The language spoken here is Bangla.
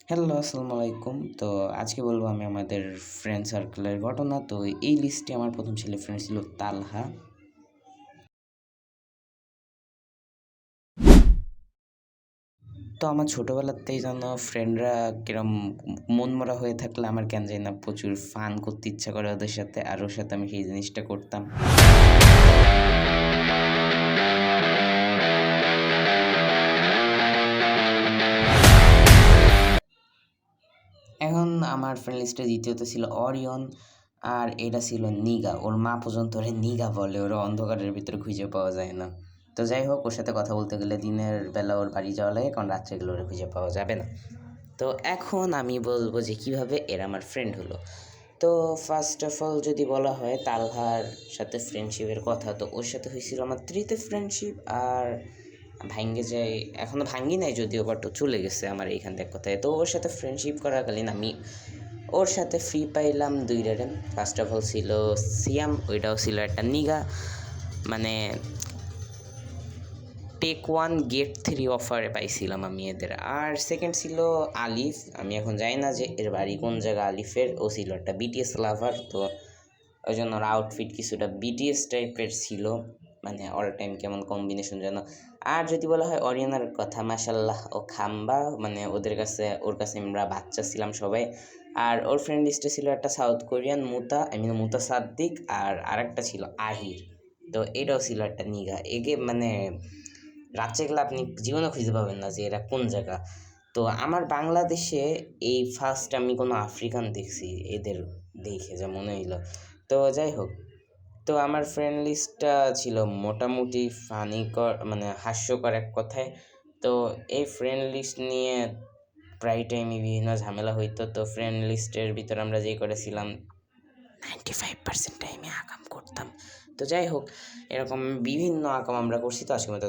হ্যালো, আসসালামু আলাইকুম। তো আজকে বলবো আমি আমাদের ফ্রেন্ড সার্কেলের ঘটনা। তো এই লিস্টে আমার ১ম ছেলে ফ্রেন্ড ছিল তালহা। তো আমার ছোটোবেলাতেই যেন ফ্রেন্ডরা কিরম মনমরা হয়ে থাকলে আমার কেন জানি না প্রচুর ফান করতে ইচ্ছা করে ওদের সাথে। আর ওর সাথে আমি সেই জিনিসটা করতাম। এখন আমার ফ্রেন্ড লিস্টে দ্বিতীয়ত ছিল অরিয়ন। আর এটা ছিল নিগা। ওর মা পর্যন্ত ওরে নিগা বলে। ওরা অন্ধকারের ভিতরে খুঁজে পাওয়া যায় না। তো যাই হোক, ওর সাথে কথা বলতে গেলে দিনের বেলা ওর বাড়ি যাওয়া লাগে, কারণ রাত্রে গেলে ওরে খুঁজে পাওয়া যাবে না। তো এখন আমি বলবো যে কীভাবে এরা আমার ফ্রেন্ড হলো। তো ফার্স্ট অফ অল যদি বলা হয় তালহার সাথে ফ্রেন্ডশিপের কথা, তো ওর সাথে হয়েছিল আমার তৃতীয় ফ্রেন্ডশিপ। আর ভাঙ্গে যায়, এখনও ভাঙ্গি নাই যদিও, বাট ও চলে গেছে আমার এইখান থেকে কথায়। তো ওর সাথে ফ্রেন্ডশিপ করাকালীন আমি ওর সাথে ফ্রি পাইলাম দুইটারে। ফার্স্ট অফ অল ছিল সিয়াম, ওইটাও ছিল একটা নিগা, মানে টেক 1 গেট 3 অফারে পাইছিলাম আমি এদের। আর সেকেন্ড ছিল আলিফ। আমি এখন জানি না যে এর বাড়ি কোন জায়গা আলিফের। ও ছিল একটা বিটিএস লাভার, তো ওই জন্য ওর আউটফিট কিছুটা বিটিএস টাইপের ছিল, মানে অল টাইম কেমন কম্বিনেশন যেন। আর যদি বলা হয় অরিয়নার কথা, মাশাল্লাহ ও খাম্বা, মানে ওর কাছে আমরা বাচ্চা ছিলাম সবাই। আর ওর ফ্রেন্ড লিস্টে ছিল একটা সাউথ কোরিয়ান মুতা, মুতা সাদ্দিক, আর আরেকটা ছিল আহির। তো এটাও ছিল একটা নিগা। মানে রাত্রে গেলে আপনি জীবনে খুঁজে পাবেন না যে এরা কোন জায়গা। তো আমার বাংলাদেশে এই ফার্স্ট আমি কোনো আফ্রিকান দেখছি এদের দেখে, যা মনে হইলো। তো যাই হোক, তো আমার ফ্রেন্ড লিস্টটা ছিল মোটামুটি ফানিকর, মানে হাস্যকর এক কথায়। তো এই ফ্রেন্ড লিস্ট নিয়ে প্রায় টাইমই বিভিন্ন ঝামেলা হইতো। তো ফ্রেন্ড লিস্টের ভিতরে আমরা যেই করেছিলাম 95% টাইমে আকাম করতাম। তো যাই হোক, এরকম বিভিন্ন আকাম আমরা করছি। তো আজকে মতো